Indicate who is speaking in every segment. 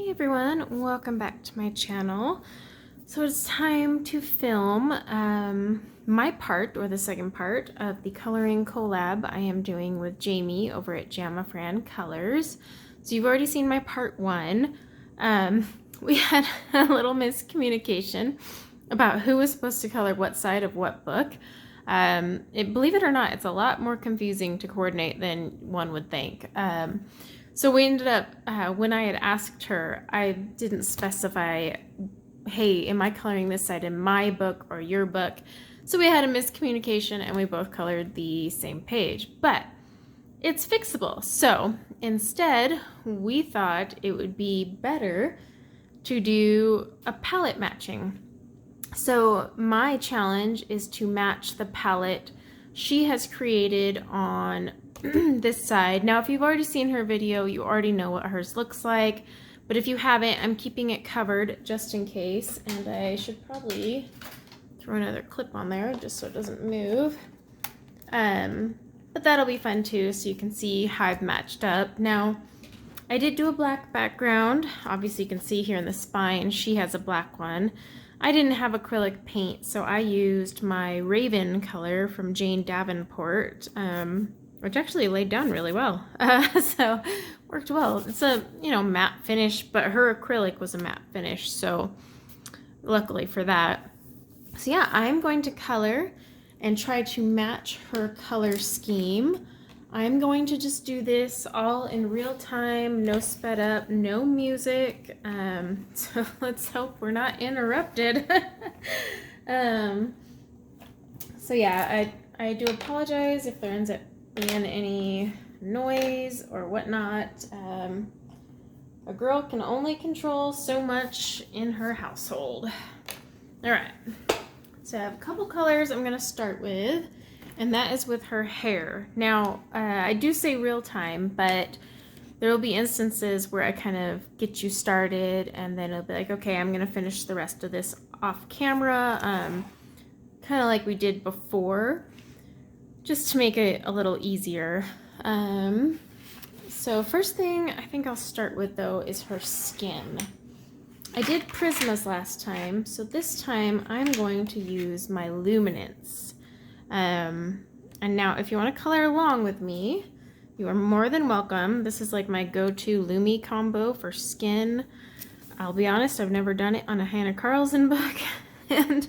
Speaker 1: Hey everyone, welcome back to my channel. So it's time to film my part, or the second part, of the coloring collab I am doing with Jamie over at Jamafran Colors. So you've already seen my part one. We had a little miscommunication about who was supposed to color what side of what book. Believe it or not, it's a lot more confusing to coordinate than one would think. So we ended up, when I had asked her, I didn't specify, hey, am I coloring this side in my book or your book? So we had a miscommunication and we both colored the same page, but it's fixable. So instead, we thought it would be better to do a palette matching. So my challenge is to match the palette she has created on this side. Now, if you've already seen her video, you already know what hers looks like. But if you haven't, I'm keeping it covered just in case. And I should probably throw another clip on there just so it doesn't move. But that'll be fun too, so you can see how I've matched up. Now, I did do a black background. Obviously, you can see here in the spine, she has a black one. I didn't have acrylic paint, so I used my Raven color from Jane Davenport, which actually laid down really well. So worked well. It's a, matte finish, but her acrylic was a matte finish, so luckily for that. So yeah, I'm going to color and try to match her color scheme. I'm going to just do this all in real time, no sped up, no music. So let's hope we're not interrupted. So yeah, I do apologize if there ends up being any noise or whatnot. A girl can only control so much in her household. All right, so I have a couple colors I'm gonna start with, and that is with her hair. Now, I do say real time, but there will be instances where I kind of get you started and then it'll be like, okay, I'm gonna finish the rest of this off camera, kind of like we did before, just to make it a little easier. So first thing I think I'll start with though is her skin. I did Prismas last time, so this time I'm going to use my Luminance. And now if you want to color along with me, you are more than welcome. This is like my go-to Lumi combo for skin. I'll be honest, I've never done it on a Hannah Karlzon book, and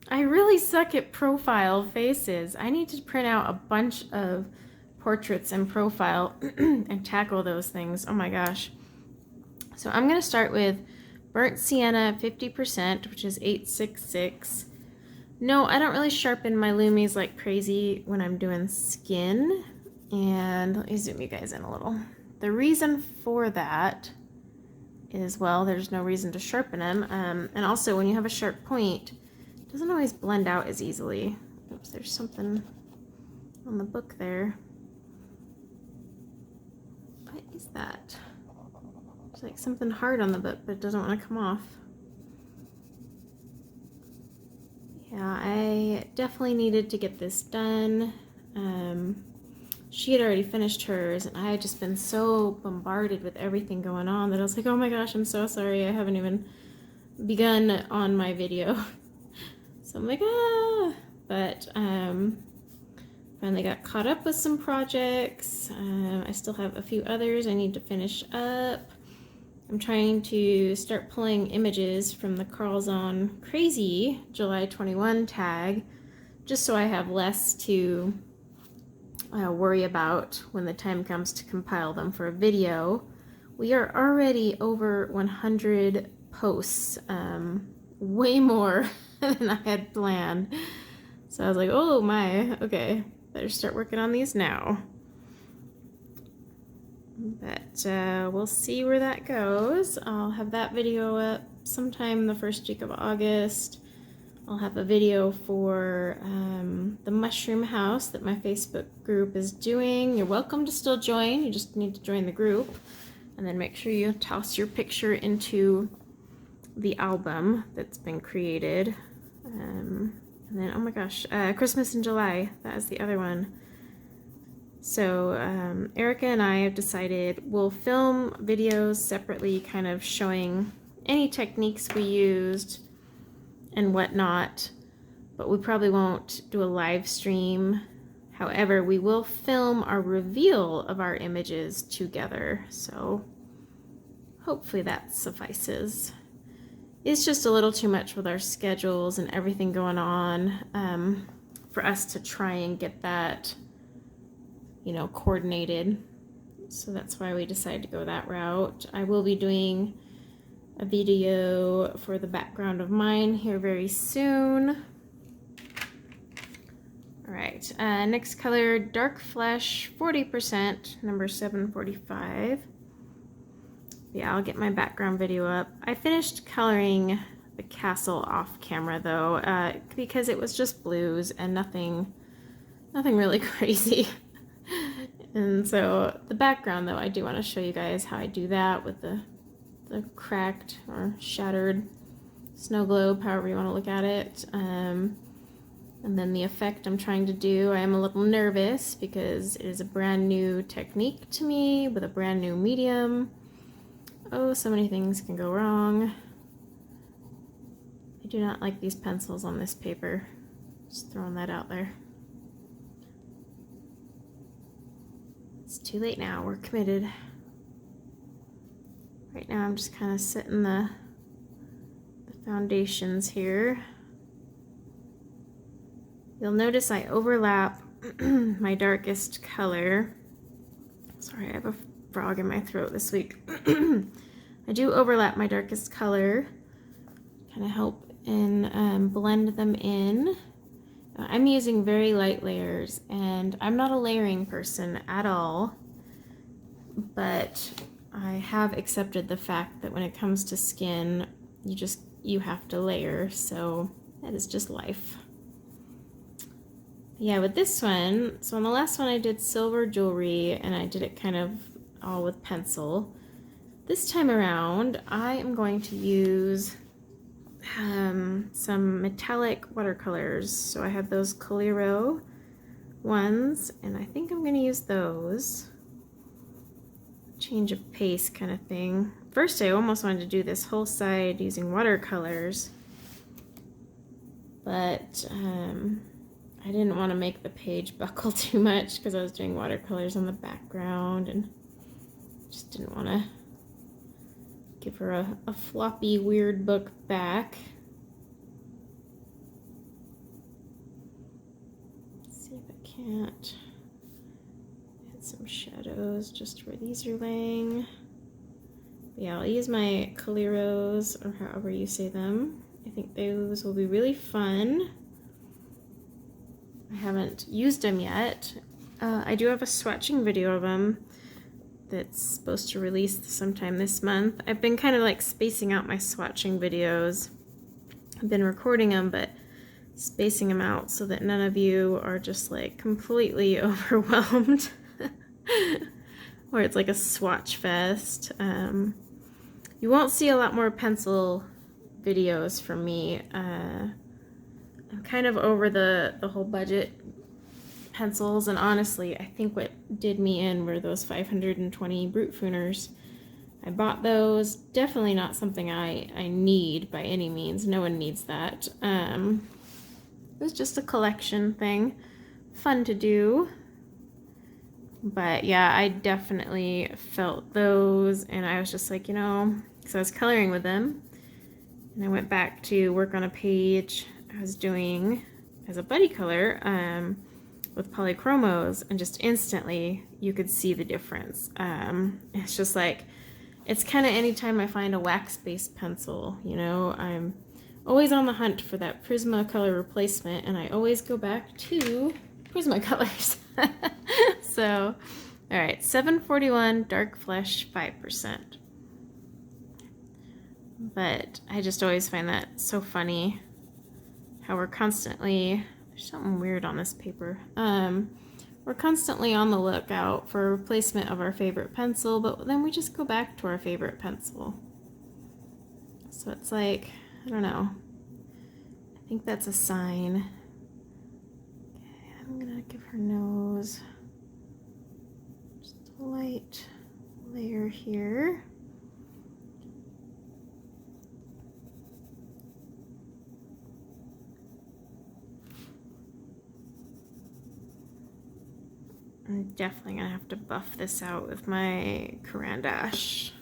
Speaker 1: I really suck at profile faces. I need to print out a bunch of portraits and profile and tackle those things. Oh my gosh. So I'm going to start with Burnt Sienna 50%, which is 866. No, I don't really sharpen my Lumis like crazy when I'm doing skin. And let me zoom you guys in a little. The reason for that is, well, there's no reason to sharpen them. And also, when you have a sharp point, it doesn't always blend out as easily. Oops, there's something on the book there. What is that? It's like something hard on the book, but it doesn't want to come off. Yeah, I definitely needed to get this done. She had already finished hers, and I had just been so bombarded with everything going on that I was like, oh my gosh, I'm so sorry, I haven't even begun on my video. So I'm like, ah! But finally got caught up with some projects. I still have a few others I need to finish up. I'm trying to start pulling images from the Karlzon Crazy July 21 tag, just so I have less to worry about when the time comes to compile them for a video. We are already over 100 posts, way more than I had planned. So I was like, oh my, okay, better start working on these now. But we'll see where that goes. I'll have that video up sometime the first week of August. I'll have a video for the mushroom house that my Facebook group is doing. You're welcome to still join. You just need to join the group. And then make sure you toss your picture into the album that's been created. And then, oh my gosh, Christmas in July. That is the other one. So Erica and I have decided we'll film videos separately, kind of showing any techniques we used and whatnot, but we probably won't do a live stream. However, we will film our reveal of our images together, so hopefully that suffices. It's just a little too much with our schedules and everything going on for us to try and get that, you know, coordinated. So that's why we decided to go that route. I will be doing a video for the background of mine here very soon. All right, next color, Dark Flesh, 40%, number 745. Yeah, I'll get my background video up. I finished coloring the castle off camera though, because it was just blues and nothing really crazy. And so the background though, I do want to show you guys how I do that with the cracked or shattered snow globe, however you want to look at it. And then the effect I'm trying to do, I am a little nervous because it is a brand new technique to me with a brand new medium. Oh, so many things can go wrong. I do not like these pencils on this paper. Just throwing that out there. It's too late now, we're committed. Right now I'm just kind of setting the foundations here. You'll notice I overlap my darkest color. Sorry, I have a frog in my throat this week. I do overlap my darkest color, kind of help and blend them in. I'm using very light layers, and I'm not a layering person at all, but I have accepted the fact that when it comes to skin, you have to layer, so that is just life. Yeah, with this one, so on the last one I did silver jewelry and I did it kind of all with pencil. This time around I am going to use some metallic watercolors. So I have those Coliro ones and I think I'm going to use those. Change of pace kind of thing. First I almost wanted to do this whole side using watercolors, but I didn't want to make the page buckle too much because I was doing watercolors on the background and just didn't want to give her a floppy, weird book back. Let's see if I can't add some shadows just where these are laying. But yeah, I'll use my Coliros, or however you say them. I think those will be really fun. I haven't used them yet. I do have a swatching video of them that's supposed to release sometime this month. I've been kind of like spacing out my swatching videos. I've been recording them, but spacing them out so that none of you are just like completely overwhelmed. Or it's like a swatch fest. You won't see a lot more pencil videos from me. I'm kind of over the whole budget pencils, and honestly, I think what did me in were those 520 Brute Fooners. I bought those. Definitely not something I need by any means. No one needs that. It was just a collection thing. Fun to do. But yeah, I definitely felt those, and I was just like, you know, because I was coloring with them, and I went back to work on a page I was doing as a buddy color with polychromos, and just instantly you could see the difference. It's just like, it's kind of anytime I find a wax-based pencil, you know, I'm always on the hunt for that Prismacolor replacement, and I always go back to Prismacolors. So, all right, 741 Dark Flesh, 5%. But I just always find that so funny how we're constantly, there's something weird on this paper. We're constantly on the lookout for a replacement of our favorite pencil, but then we just go back to our favorite pencil. So it's like, I don't know. I think that's a sign. Okay, I'm gonna give her nose. light layer here. I'm definitely gonna have to buff this out with my Caran d'Ache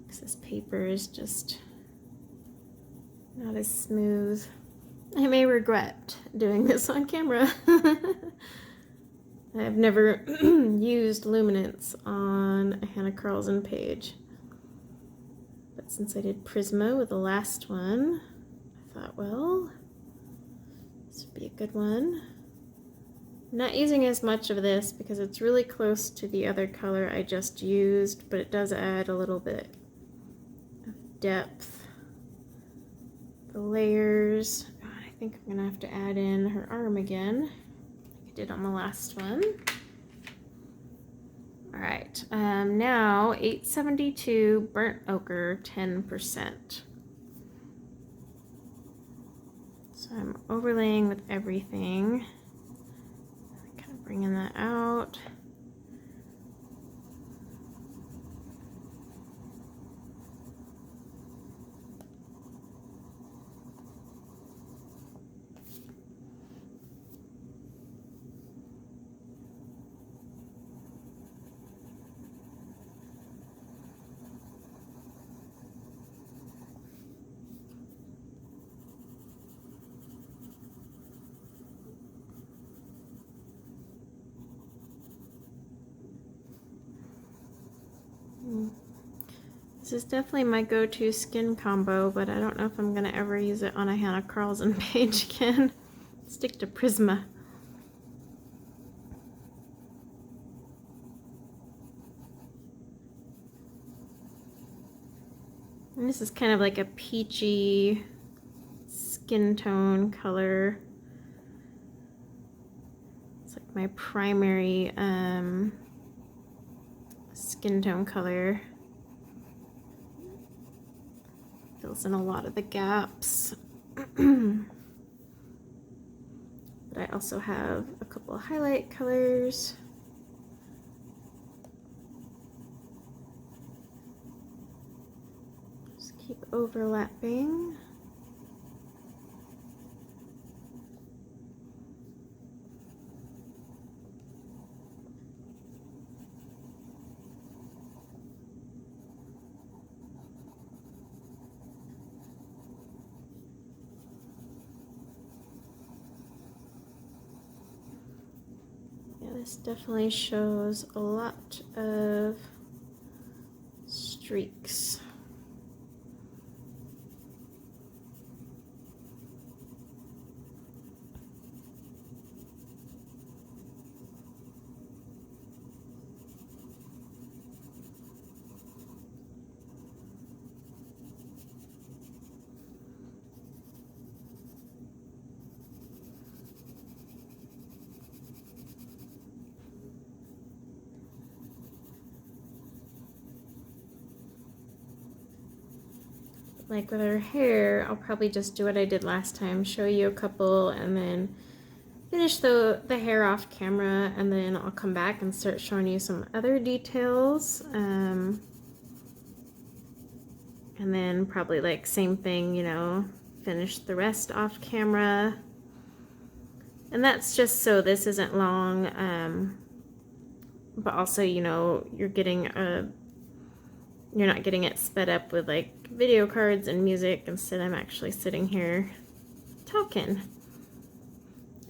Speaker 1: because this paper is just not as smooth. I may regret doing this on camera. I've never used luminance on a Hannah Karlzon page, but since I did Prisma with the last one, I thought, well, this would be a good one. I'm not using as much of this because it's really close to the other color I just used, but it does add a little bit of depth. The layers, I think I'm gonna have to add in her arm again, like I did on the last one. All right, now 872 burnt ochre, 10%. So I'm overlaying with everything. Bringing that out. This is definitely my go-to skin combo, but I don't know if I'm gonna ever use it on a Hannah Karlzon page again. Stick to Prisma. And this is kind of like a peachy skin tone color. It's like my primary skin tone color. Fills in a lot of the gaps. But I also have a couple of highlight colors. Just keep overlapping. This definitely shows a lot of streaks. Like with her hair, I'll probably just do what I did last time, show you a couple and then finish the hair off camera, and then I'll come back and start showing you some other details. And then probably like same thing, you know, finish the rest off camera. And that's just so this isn't long, but also, you know, you're not getting it sped up with like video cards and music. Instead, I'm actually sitting here talking.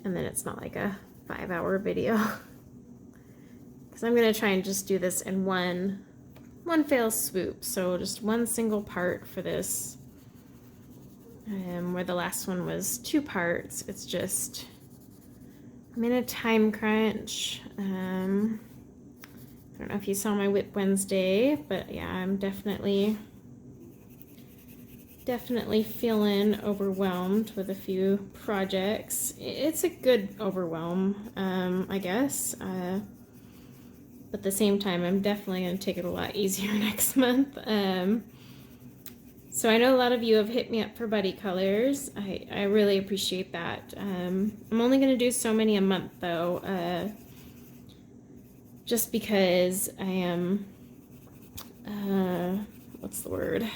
Speaker 1: And then it's not like a 5-hour video. Because I'm going to try and just do this in one fell swoop. So just one single part for this. Where the last one was 2 parts. It's just, I'm in a time crunch. I don't know if you saw my Whip Wednesday, but yeah, I'm definitely feeling overwhelmed with a few projects. It's a good overwhelm, I guess. But at the same time, I'm definitely going to take it a lot easier next month. So I know a lot of you have hit me up for buddy colors. I really appreciate that. I'm only going to do so many a month, though. just because I am, what's the word?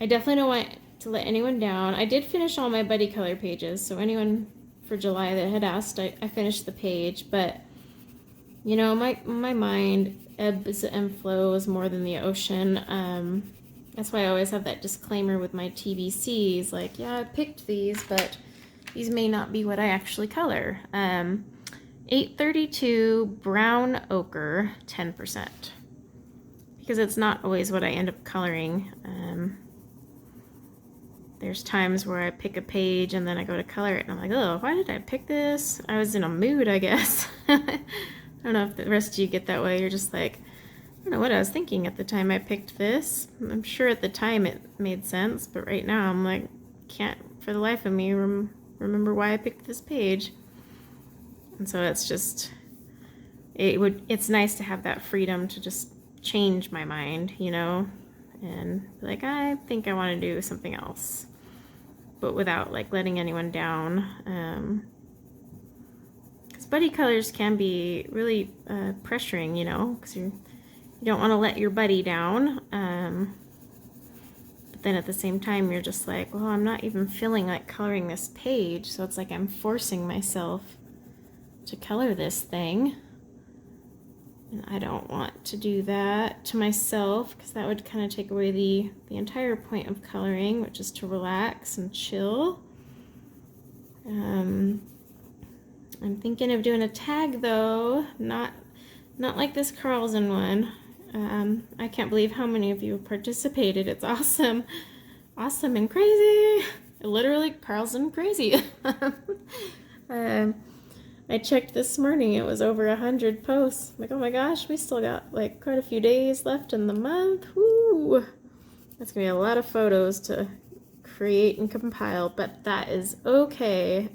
Speaker 1: I definitely don't want to let anyone down. I did finish all my buddy color pages, so anyone for July that had asked, I finished the page, but you know, my mind ebbs and flows more than the ocean. That's why I always have that disclaimer with my TBCs, like, yeah, I picked these, but these may not be what I actually color. 832 brown ochre, 10%. Because it's not always what I end up coloring. There's times where I pick a page and then I go to color it and I'm like, oh, why did I pick this? I was in a mood, I guess. I don't know if the rest of you get that way. You're just like, I don't know what I was thinking at the time I picked this. I'm sure at the time it made sense, but right now I'm like, can't for the life of me remember why I picked this page. And so it's just, it's nice to have that freedom to just change my mind, you know, and be like, I think I want to do something else, but without like letting anyone down. Because buddy colors can be really pressuring, you know, because you don't want to let your buddy down. But then at the same time, you're just like, well, I'm not even feeling like coloring this page, so it's like I'm forcing myself to color this thing. And I don't want to do that to myself because that would kind of take away the entire point of coloring, which is to relax and chill. I'm thinking of doing a tag though, not like this Karlzon one. I can't believe how many of you have participated. It's awesome. Awesome and crazy. Literally Karlzon crazy. I checked this morning, it was over 100 posts. I'm like, oh my gosh, we still got like quite a few days left in the month. Woo! That's gonna be a lot of photos to create and compile, but that is okay.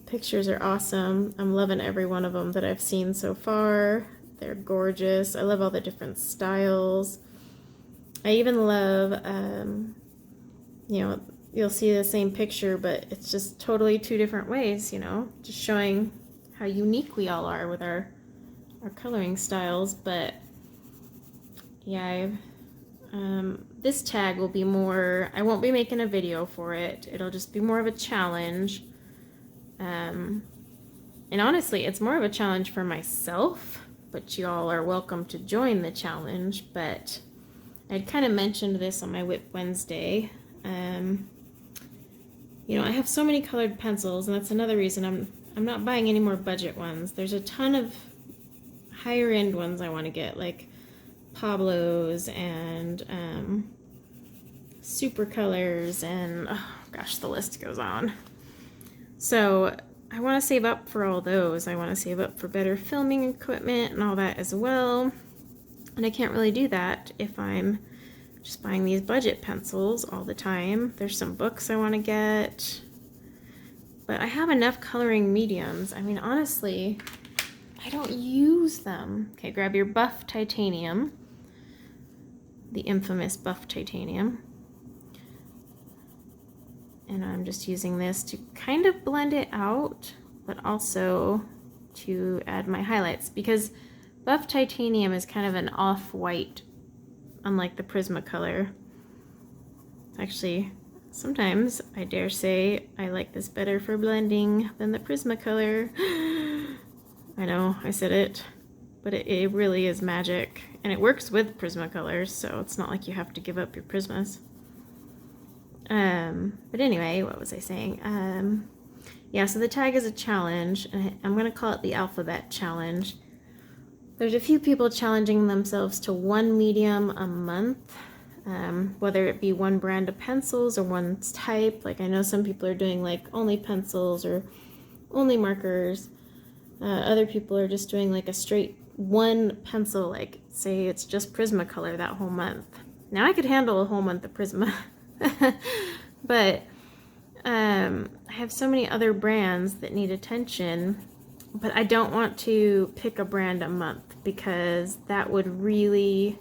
Speaker 1: Pictures are awesome. I'm loving every one of them that I've seen so far. They're gorgeous. I love all the different styles. I even love, you know, you'll see the same picture, but it's just totally two different ways, you know, just showing how unique we all are with our coloring styles. But yeah, this tag will be more, I won't be making a video for it. It'll just be more of a challenge. And honestly, it's more of a challenge for myself, but you all are welcome to join the challenge. But I'd kind of mentioned this on my Whip Wednesday. You know, I have so many colored pencils, and that's another reason I'm not buying any more budget ones. There's a ton of higher end ones I want to get, like Pablo's and Super Colors, and oh gosh, the list goes on. So I want to save up for all those. I want to save up for better filming equipment and all that as well. And I can't really do that if I'm just buying these budget pencils all the time. There's some books I want to get, but I have enough coloring mediums. I mean, honestly, I don't use them. Okay, grab your buff titanium, the infamous buff titanium. And I'm just using this to kind of blend it out, but also to add my highlights, because buff titanium is kind of an off-white, unlike the Prismacolor. Actually, sometimes I dare say I like this better for blending than the Prismacolor. I know, I said it, but it really is magic. And it works with Prismacolors, so it's not like you have to give up your Prismas. But anyway, what was I saying? Yeah, so the tag is a challenge, and I'm going to call it the alphabet challenge. There's a few people challenging themselves to one medium a month, whether it be one brand of pencils or one type. Like I know some people are doing like only pencils or only markers. Other people are just doing like a straight one pencil, like say it's just Prismacolor that whole month. Now I could handle a whole month of Prisma. But I have so many other brands that need attention, but I don't want to pick a brand a month because that would really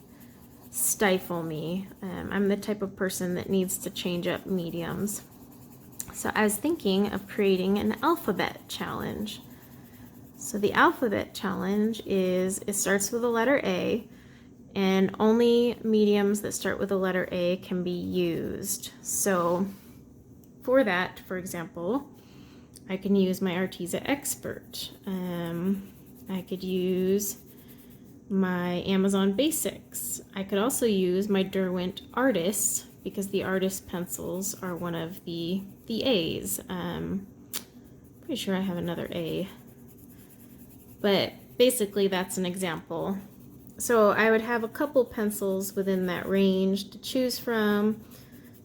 Speaker 1: stifle me. I'm the type of person that needs to change up mediums. So I was thinking of creating an alphabet challenge. So the alphabet challenge is it starts with the letter A, and only mediums that start with the letter A can be used. So for that, for example, I can use my Arteza Expert. I could use my Amazon Basics. I could also use my Derwent Artists because the Artist pencils are one of the A's. Pretty sure I have another A. But basically that's an example. So I would have a couple pencils within that range to choose from.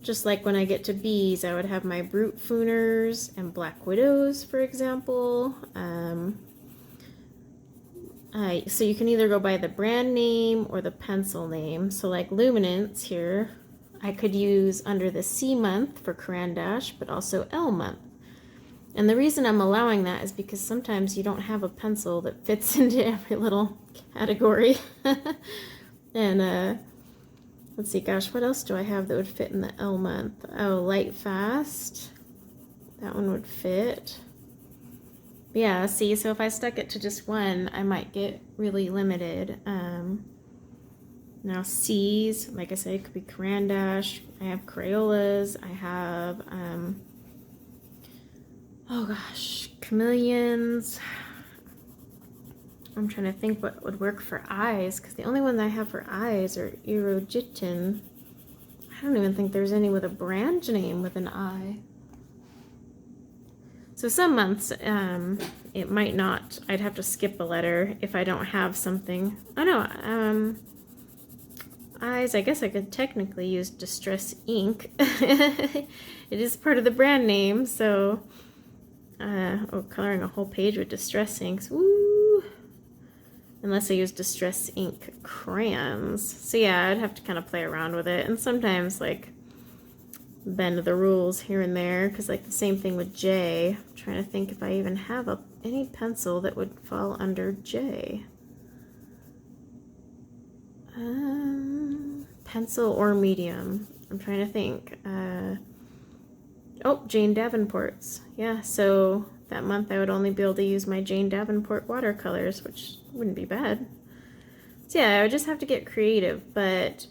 Speaker 1: Just like when I get to B's, I would have my Brute Fooners and Black Widows, for example. So you can either go by the brand name or the pencil name. So like Luminance here, I could use under the C month for Caran d'Ache, but also L month. And the reason I'm allowing that is because sometimes you don't have a pencil that fits into every little category. And let's see, gosh, what else do I have that would fit in the L month? Oh, Light Fast. That one would fit. Yeah, see, so if I stuck it to just one, I might get really limited. Now C's, like I said, it could be Caran d'Ache. I have Crayolas. I have, oh gosh, Chameleons. I'm trying to think what would work for eyes, because the only ones I have for eyes are Erogitin. I don't even think there's any with a brand name with an I. So some months, it might not, I'd have to skip a letter if I don't have something. I know, eyes, I guess I could technically use Distress Ink. It is part of the brand name, so, oh, coloring a whole page with Distress Inks, woo! Unless I use Distress Ink crayons. So yeah, I'd have to kind of play around with it, and sometimes, like, bend the rules here and there, because like the same thing with J. I'm trying to think if I even have any pencil that would fall under J. Pencil or medium. I'm trying to think. Oh, Jane Davenport's. Yeah, so that month I would only be able to use my Jane Davenport watercolors, which wouldn't be bad. So yeah, I would just have to get creative, but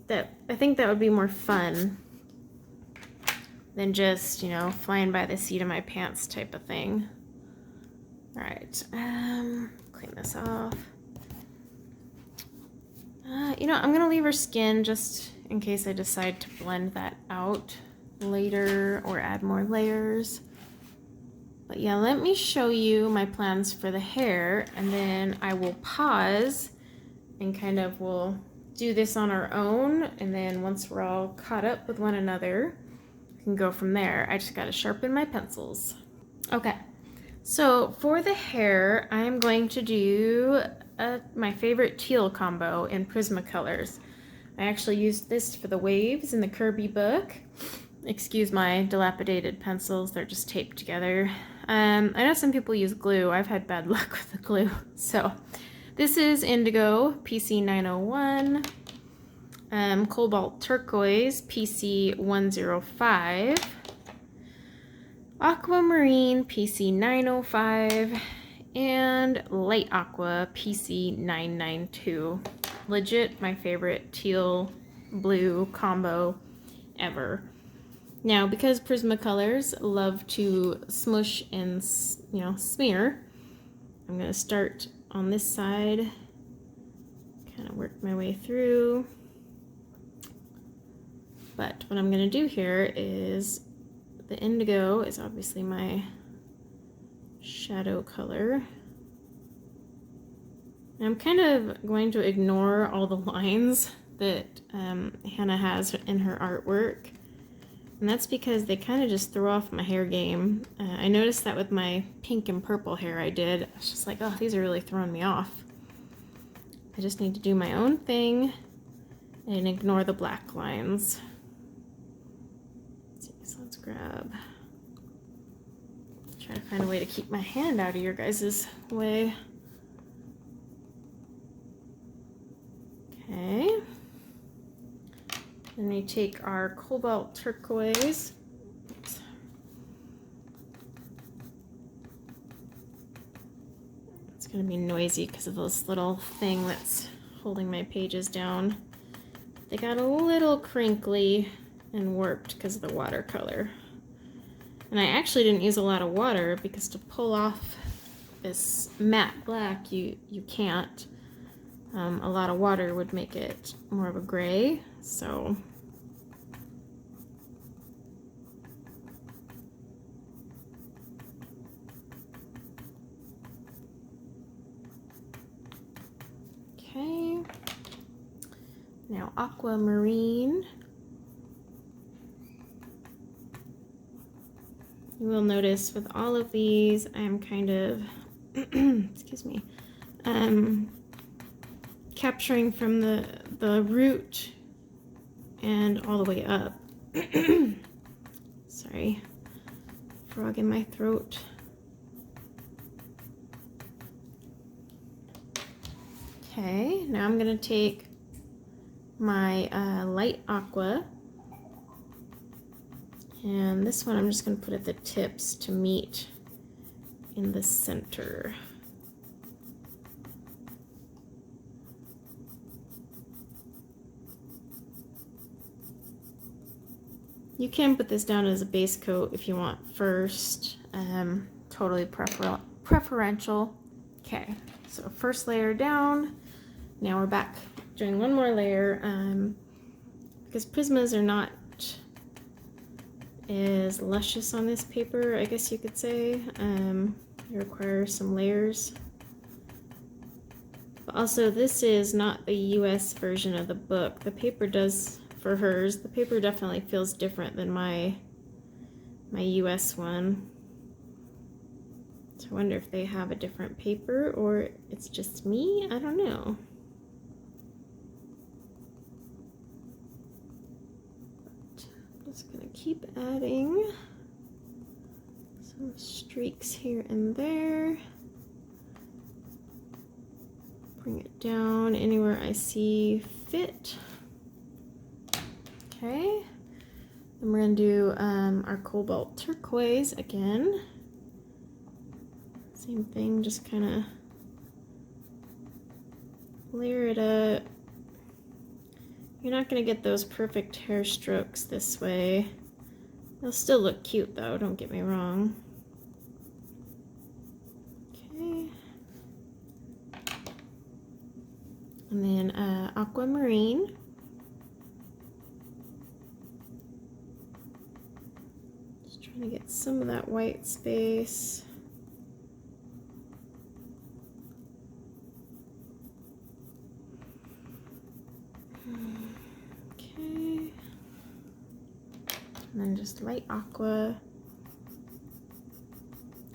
Speaker 1: I think that would be more fun than just, you know, flying by the seat of my pants type of thing. All right, clean this off. You know, I'm gonna leave her skin just in case I decide to blend that out later or add more layers. But yeah, let me show you my plans for the hair, and then I will pause and kind of we'll do this on our own, and then once we're all caught up with one another, we can go from there. I just gotta sharpen my pencils. Okay, so for the hair, I'm going to do my favorite teal combo in Prismacolors. I actually used this for the waves in the Kirby book. Excuse my dilapidated pencils, they're just taped together. I know some people use glue. I've had bad luck with the glue. So this is Indigo PC901, Cobalt Turquoise PC105, Aquamarine PC905, and Light Aqua PC992. Legit my favorite teal blue combo ever. Now, because Prismacolors love to smush and, you know, smear, I'm going to start on this side, kind of work my way through. But what I'm going to do here is the indigo is obviously my shadow color. And I'm kind of going to ignore all the lines that Hannah has in her artwork. And that's because they kind of just throw off my hair game. I noticed that with my pink and purple hair I did. I was just like, oh, these are really throwing me off. I just need to do my own thing and ignore the black lines. Let's see, so let's grab. Try to find a way to keep my hand out of your guys' way. Okay. Then we take our Cobalt Turquoise. Oops. gonna be noisy because of this little thing that's holding my pages down. They got a little crinkly and warped because of the watercolor. And I actually didn't use a lot of water because to pull off this matte black, you can't. A lot of water would make it more of a gray, so. Okay, now aquamarine. You will notice with all of these, I'm kind of, excuse me, capturing from the root and all the way up. Sorry, frog in my throat. Okay, now I'm gonna take my light aqua, and this one I'm just gonna put at the tips to meet in the center. You can put this down as a base coat if you want first, totally preferential. Okay, so first layer down. Now we're back doing one more layer, because Prismas are not as luscious on this paper, I guess you could say. They require some layers. But also, this is not the US version of the book. The paper does, for hers, the paper definitely feels different than my US one. So I wonder if they have a different paper or it's just me, I don't know. Just gonna keep adding some streaks here and there. Bring it down anywhere I see fit. Okay, then we're gonna do our cobalt turquoise again. Same thing, just kind of layer it up. You're not going to get those perfect hair strokes this way. They'll still look cute though, don't get me wrong. Okay. And then aquamarine. Just trying to get some of that white space. And then just light aqua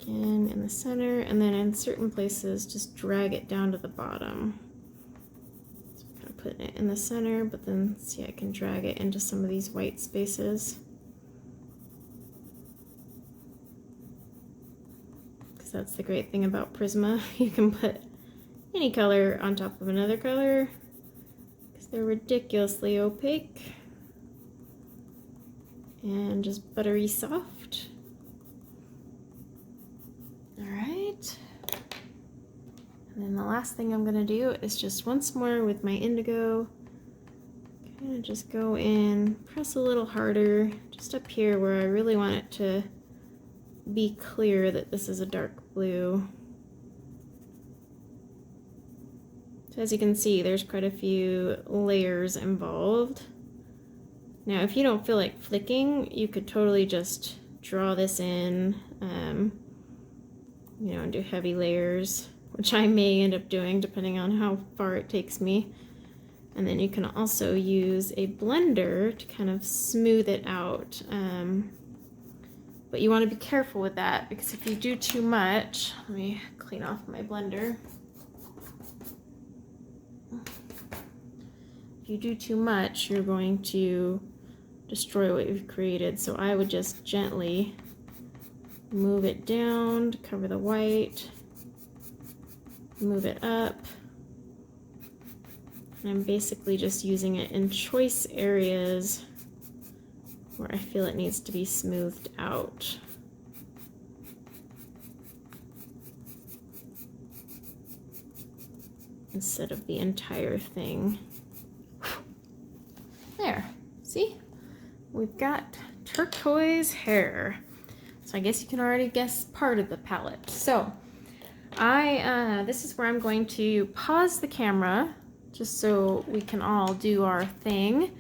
Speaker 1: again in the center, and then in certain places just drag it down to the bottom. So I'm kind of putting it in the center, but then see, I can drag it into some of these white spaces. Because that's the great thing about Prisma. You can put any color on top of another color because they're ridiculously opaque. And just buttery soft. All right. And then the last thing I'm gonna do is just once more with my indigo, kind of just go in, press a little harder, just up here where I really want it to be clear that this is a dark blue. So as you can see, there's quite a few layers involved. Now, if you don't feel like flicking, you could totally just draw this in, you know, and do heavy layers, which I may end up doing depending on how far it takes me. And then you can also use a blender to kind of smooth it out. But you want to be careful with that because if you do too much, let me clean off my blender. If you do too much, you're going to destroy what you've created. So I would just gently move it down to cover the white, move it up. And I'm basically just using it in choice areas where I feel it needs to be smoothed out. instead of the entire thing. There, see? We've got turquoise hair. So I guess you can already guess part of the palette. So this is where I'm going to pause the camera just so we can all do our thing.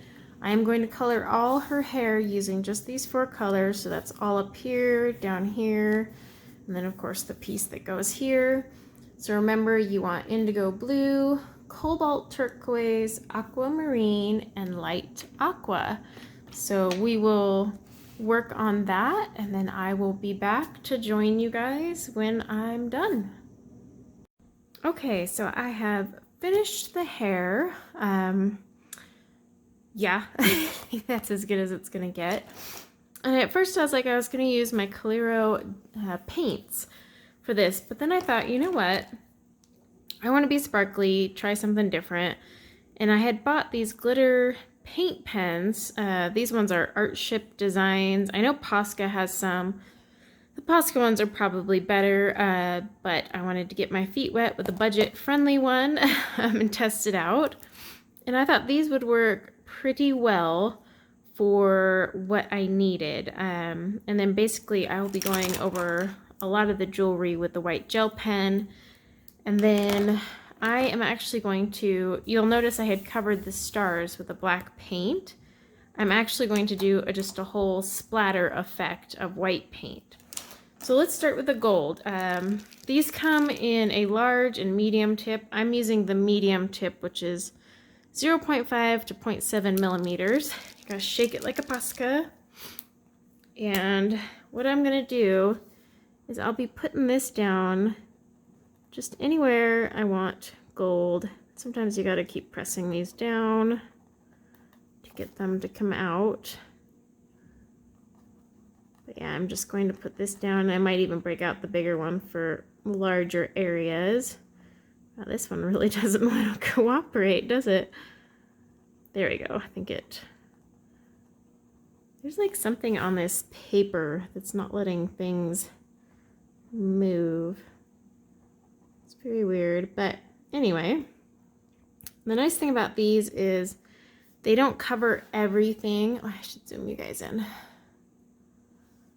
Speaker 1: I am going to color all her hair using just these 4 colors. So that's all up here, down here, and then of course the piece that goes here. So remember, you want indigo blue, cobalt turquoise, aquamarine, and light aqua. So we will work on that, and then I will be back to join you guys when I'm done. Okay, so I have finished the hair. Yeah, I think that's as good as it's gonna get. And at first I was like, I was gonna use my Coliro paints for this, but then I thought, you know what? I want to be sparkly, try something different. And I had bought these glitter paint pens. These ones are Artship Designs. I know Posca has some. The Posca ones are probably better, but I wanted to get my feet wet with a budget-friendly one and test it out. And I thought these would work pretty well for what I needed. And then basically I will be going over a lot of the jewelry with the white gel pen. And then I am actually going to, you'll notice I had covered the stars with a black paint. I'm actually going to do just a whole splatter effect of white paint. So let's start with the gold. These come in a large and medium tip. I'm using the medium tip, which is 0.5 to 0.7 millimeters. Gotta shake it like a Posca. And what I'm gonna do is I'll be putting this down just anywhere I want gold. Sometimes you gotta keep pressing these down to get them to come out. But yeah, I'm just going to put this down. I might even break out the bigger one for larger areas. Wow, this one really doesn't want to cooperate, does it? There we go. I think there's like something on this paper that's not letting things move. It's very weird, but anyway, the nice thing about these is they don't cover everything. Oh, I should zoom you guys in.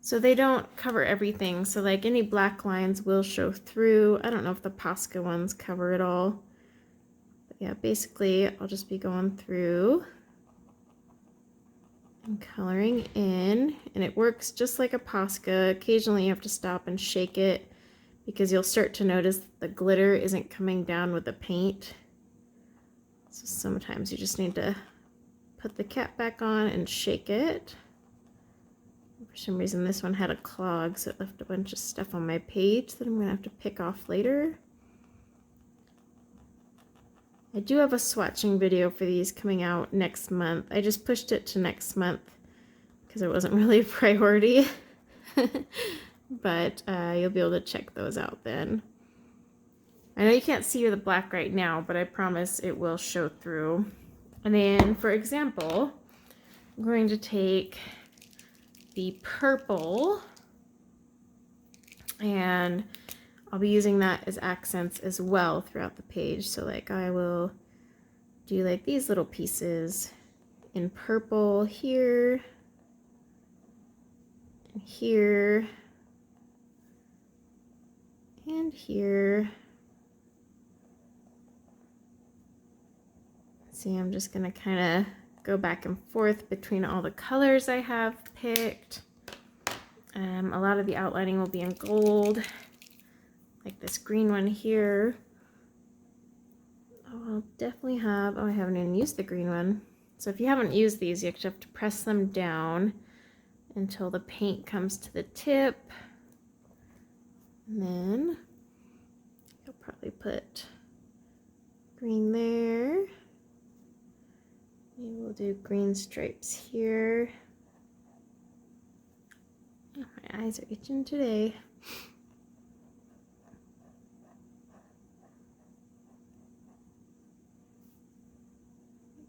Speaker 1: So they don't cover everything. So like any black lines will show through. I don't know if the Posca ones cover it all. But yeah, basically I'll just be going through and coloring in. And it works just like a Posca. Occasionally you have to stop and shake it because you'll start to notice that the glitter isn't coming down with the paint. So sometimes you just need to put the cap back on and shake it. For some reason this one had a clog, so it left a bunch of stuff on my page that I'm going to have to pick off later. I do have a swatching video for these coming out next month. I just pushed it to next month because it wasn't really a priority. But you'll be able to check those out then. I know you can't see the black right now, but I promise it will show through. And then, for example, I'm going to take the purple, and I'll be using that as accents as well throughout the page. So like I will do like these little pieces in purple here and here and here. See, I'm just gonna kind of go back and forth between all the colors I have picked. A lot of the outlining will be in gold, like this green one here. Oh, I'll definitely have, oh, I haven't even used the green one. So if you haven't used these, you have to press them down until the paint comes to the tip. And then you'll probably put green there. Maybe we'll do green stripes here. Oh, my eyes are itching today.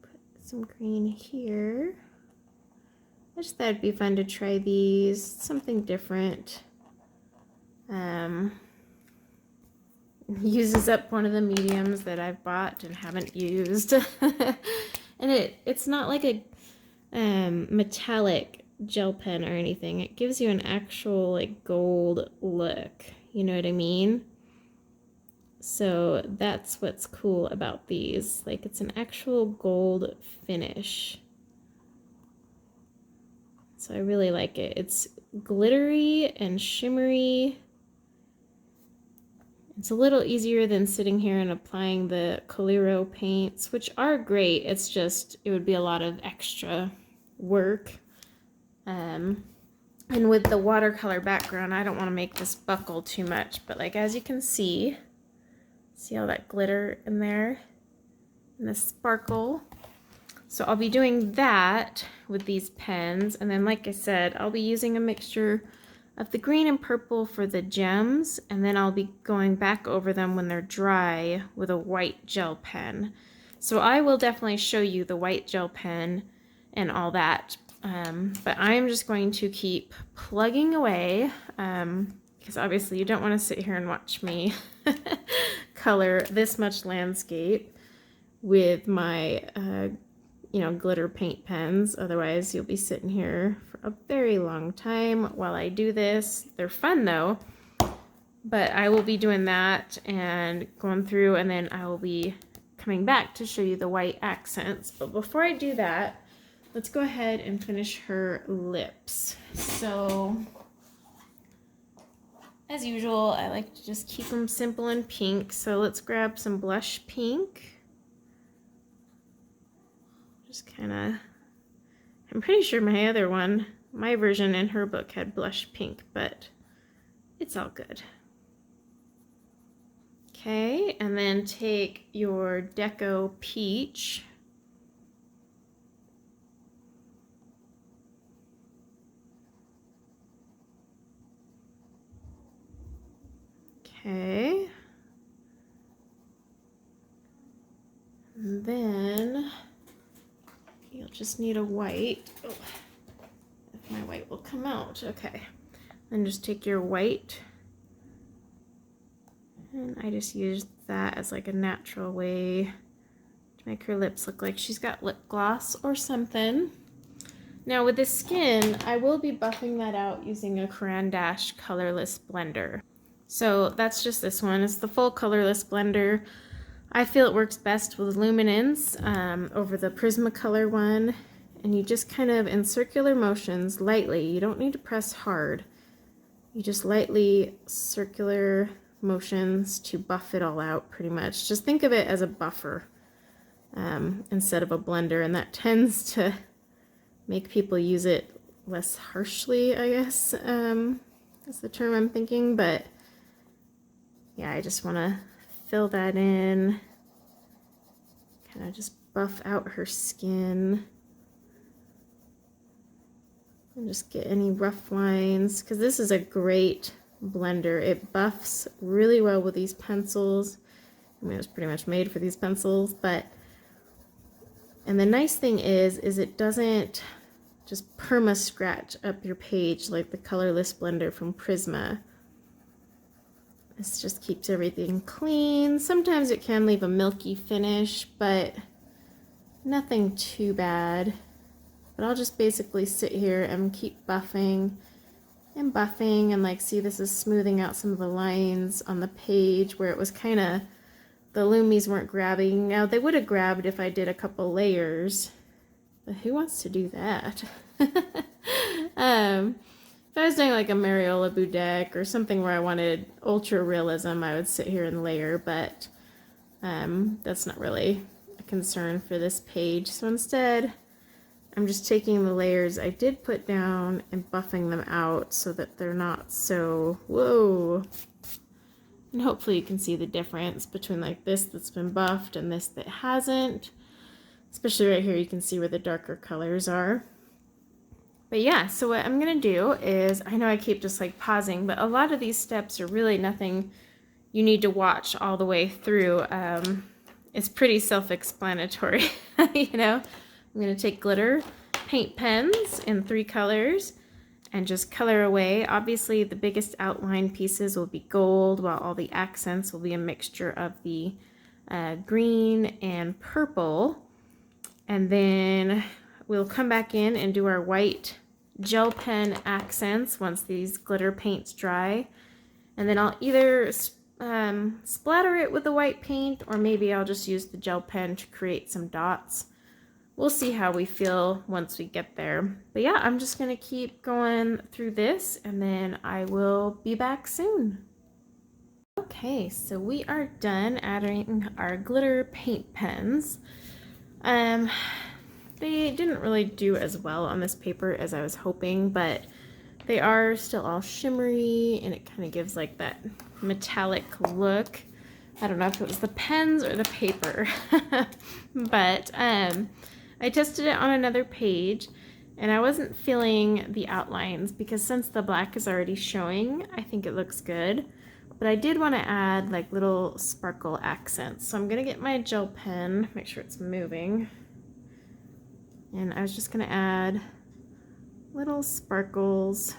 Speaker 1: Put some green here. I just thought it'd be fun to try these, something different. uses up one of the mediums that I've bought and haven't used. And it's not like a metallic gel pen or anything. It gives you an actual like gold look. You know what I mean? So that's what's cool about these. Like it's an actual gold finish. So I really like it. It's glittery and shimmery. It's a little easier than sitting here and applying the Coliro paints, which are great. It's just, it would be a lot of extra work. And with the watercolor background, I don't want to make this buckle too much, but like as you can see all that glitter in there and the sparkle. So I'll be doing that with these pens, and then like I said, I'll be using a mixture of the green and purple for the gems, and then I'll be going back over them when they're dry with a white gel pen. So I will definitely show you the white gel pen and all that, but I am just going to keep plugging away, because obviously you don't want to sit here and watch me color this much landscape with my you know, glitter paint pens. Otherwise you'll be sitting here for a very long time while I do this. They're fun though, but I will be doing that and going through, and then I will be coming back to show you the white accents. But before I do that, let's go ahead and finish her lips. So as usual, I like to just keep them simple and pink. So let's grab some blush pink. Just kind of, I'm pretty sure my other one, my version in her book had blush pink, but it's all good. Okay, and then take your Deco Peach. Okay. And then you'll just need a white. Oh, if my white will come out. Okay. Then just take your white. And I just used that as like a natural way to make her lips look like she's got lip gloss or something. Now with the skin, I will be buffing that out using a Caran d'Ache colorless blender. So that's just this one. It's the full colorless blender. I feel it works best with luminance over the Prismacolor one, and you just kind of in circular motions lightly, you don't need to press hard, you just lightly circular motions to buff it all out pretty much. Just think of it as a buffer instead of a blender, and that tends to make people use it less harshly, I guess is the term I'm thinking. But yeah, I just want to fill that in, kind of just buff out her skin and just get any rough lines, because this is a great blender. It buffs really well with these pencils. I mean, it was pretty much made for these pencils, but, and the nice thing is it doesn't just perma scratch up your page like the colorless blender from Prisma. This just keeps everything clean. Sometimes it can leave a milky finish, but nothing too bad. But I'll just basically sit here and keep buffing and buffing, and like, see, this is smoothing out some of the lines on the page where it was kind of, the Lumies weren't grabbing. Now they would have grabbed if I did a couple layers, but who wants to do that? If I was doing like a Mariola Budek or something where I wanted ultra realism, I would sit here and layer, but that's not really a concern for this page. So instead, I'm just taking the layers I did put down and buffing them out so that they're not so, whoa. And hopefully you can see the difference between like this that's been buffed and this that hasn't. Especially right here, you can see where the darker colors are. But yeah, so what I'm gonna do is, I know I keep just like pausing, but a lot of these steps are really nothing you need to watch all the way through. It's pretty self-explanatory, you know. I'm gonna take glitter paint pens in 3 colors, and just color away. Obviously the biggest outline pieces will be gold, while all the accents will be a mixture of the green and purple. And then we'll come back in and do our white gel pen accents once these glitter paints dry. And then I'll either splatter it with the white paint, or maybe I'll just use the gel pen to create some dots. We'll see how we feel once we get there. But yeah, I'm just gonna keep going through this and then I will be back soon. Okay, so we are done adding our glitter paint pens. They didn't really do as well on this paper as I was hoping, but they are still all shimmery and it kind of gives like that metallic look. I don't know if it was the pens or the paper, but I tested it on another page and I wasn't feeling the outlines because since the black is already showing, I think it looks good. But I did want to add like little sparkle accents. So I'm going to get my gel pen, make sure it's moving. And I was just going to add little sparkles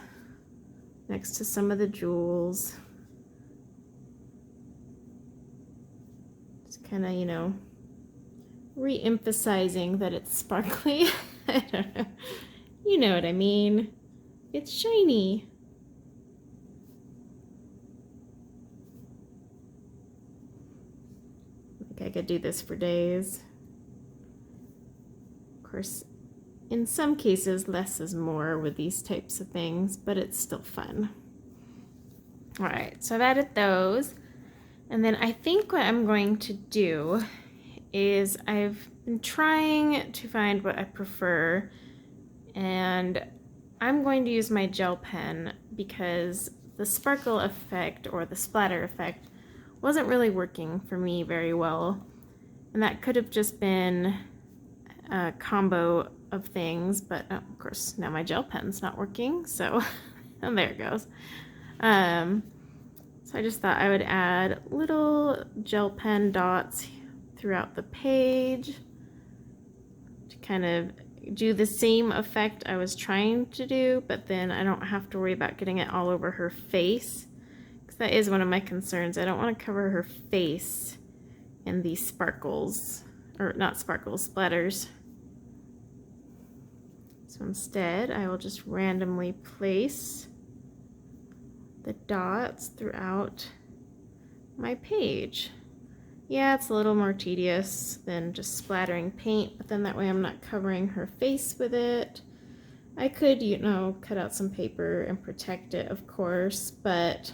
Speaker 1: next to some of the jewels. Just kind of, you know, re-emphasizing that it's sparkly. I don't know. You know what I mean. It's shiny. I could do this for days. Of course, in some cases, less is more with these types of things, but it's still fun. All right, so I've added those. And then I think what I'm going to do is I've been trying to find what I prefer, and I'm going to use my gel pen because the sparkle effect or the splatter effect wasn't really working for me very well, and that could have just been a combo of things, but of course now my gel pen's not working, so and there it goes. So I just thought I would add little gel pen dots throughout the page to kind of do the same effect I was trying to do, but then I don't have to worry about getting it all over her face. That is one of my concerns. I don't want to cover her face in these sparkles, or not sparkles, splatters. So instead, I will just randomly place the dots throughout my page. Yeah, it's a little more tedious than just splattering paint, but then that way I'm not covering her face with it. I could, you know, cut out some paper and protect it, of course, but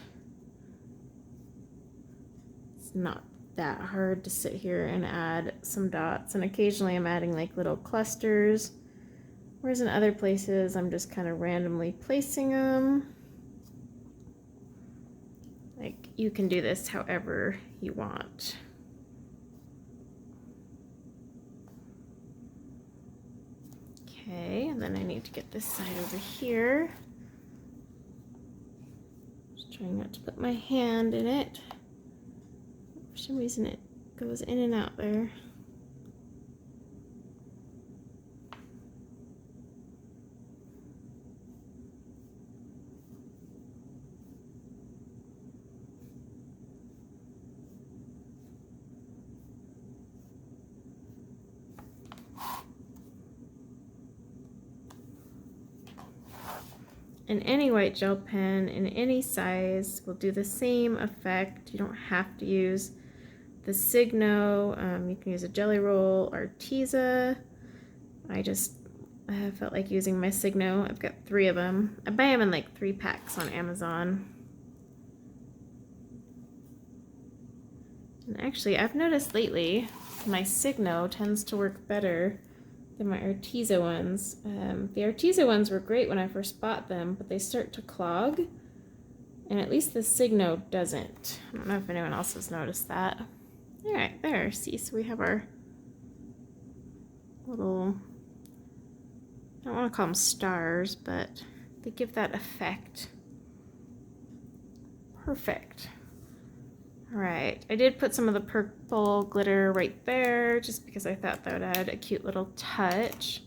Speaker 1: not that hard to sit here and add some dots, and occasionally I'm adding like little clusters, whereas in other places I'm just kind of randomly placing them. Like, you can do this however you want. Okay, and then I need to get this side over here. Just trying not to put my hand in it. For some reason it goes in and out there. And any white gel pen in any size will do the same effect. You don't have to use the Signo. You can use a Jelly Roll or Arteza. I just felt like using my Signo. I've got 3 of them. I buy them in like 3 packs on Amazon. And actually, I've noticed lately my Signo tends to work better than my Arteza ones. The Arteza ones were great when I first bought them, but they start to clog, and at least the Signo doesn't. I don't know if anyone else has noticed that. All right, there, see, so we have our little, I don't want to call them stars, but they give that effect. Perfect. All right, I did put some of the purple glitter right there just because I thought that would add a cute little touch.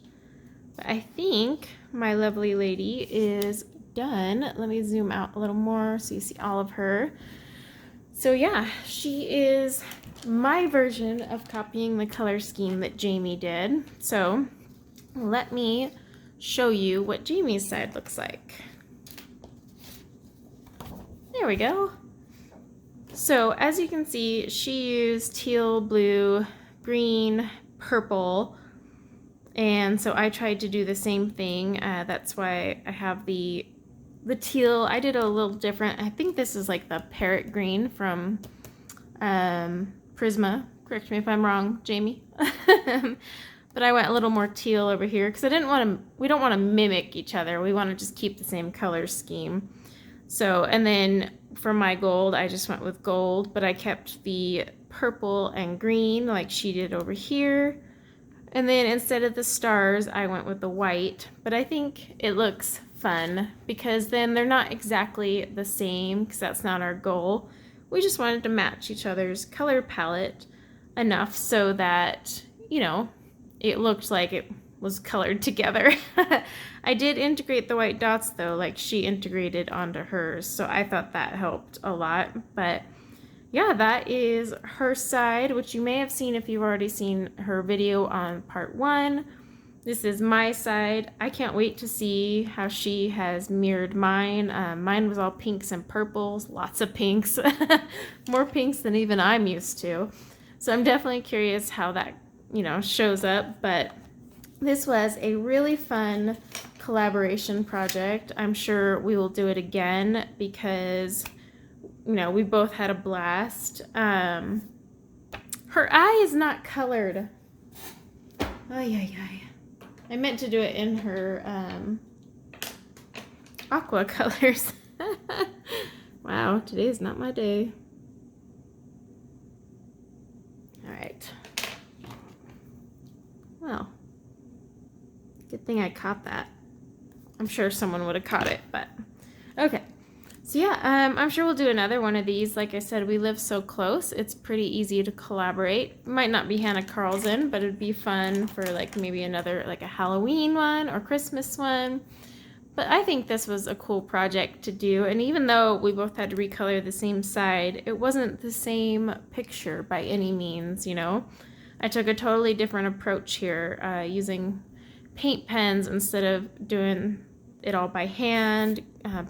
Speaker 1: But I think my lovely lady is done. Let me zoom out a little more so you see all of her. So yeah, she is my version of copying the color scheme that Jamie did. So let me show you what Jamie's side looks like. There we go. So as you can see, she used teal, blue, green, purple, and so I tried to do the same thing. That's why I have the teal. I did a little different. I think this is like the parrot green from Prisma. Correct me if I'm wrong, Jamie. But I went a little more teal over here because I didn't want to, we don't want to mimic each other. We want to just keep the same color scheme. So, and then for my gold, I just went with gold, but I kept the purple and green like she did over here. And then instead of the stars, I went with the white, but I think it looks fun because then they're not exactly the same because that's not our goal. We just wanted to match each other's color palette enough so that, you know, it looked like it was colored together. I did integrate the white dots though, like she integrated onto hers, so I thought that helped a lot. But yeah, that is her side, which you may have seen if you've already seen her video on part 1. This is my side. I can't wait to see how she has mirrored mine. Mine was all pinks and purples, lots of pinks, more pinks than even I'm used to. So I'm definitely curious how that, you know, shows up. But this was a really fun collaboration project. I'm sure we will do it again because, you know, we both had a blast. Her eye is not colored. Ay. I meant to do it in her aqua colors. Wow, today is not my day. All right. Well, good thing I caught that. I'm sure someone would have caught it, but okay. So yeah, I'm sure we'll do another one of these. Like I said, we live so close. It's pretty easy to collaborate. It might not be Hannah Karlzon, but it'd be fun for like maybe another, like a Halloween one or Christmas one. But I think this was a cool project to do. And even though we both had to recolor the same side, it wasn't the same picture by any means, you know. I took a totally different approach here, using paint pens instead of doing it all by hand,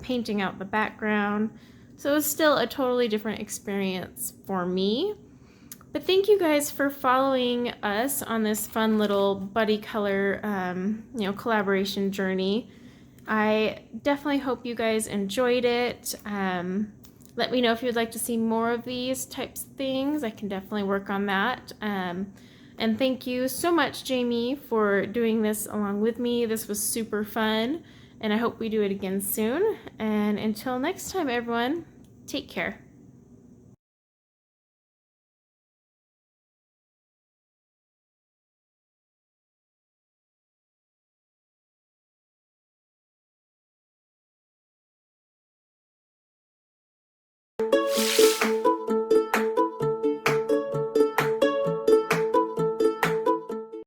Speaker 1: painting out the background. So it was still a totally different experience for me. But thank you guys for following us on this fun little buddy color, you know, collaboration journey. I definitely hope you guys enjoyed it. Let me know if you'd like to see more of these types of things. I can definitely work on that. And thank you so much, Jamie, for doing this along with me. This was super fun, and I hope we do it again soon. And until next time, everyone, take care.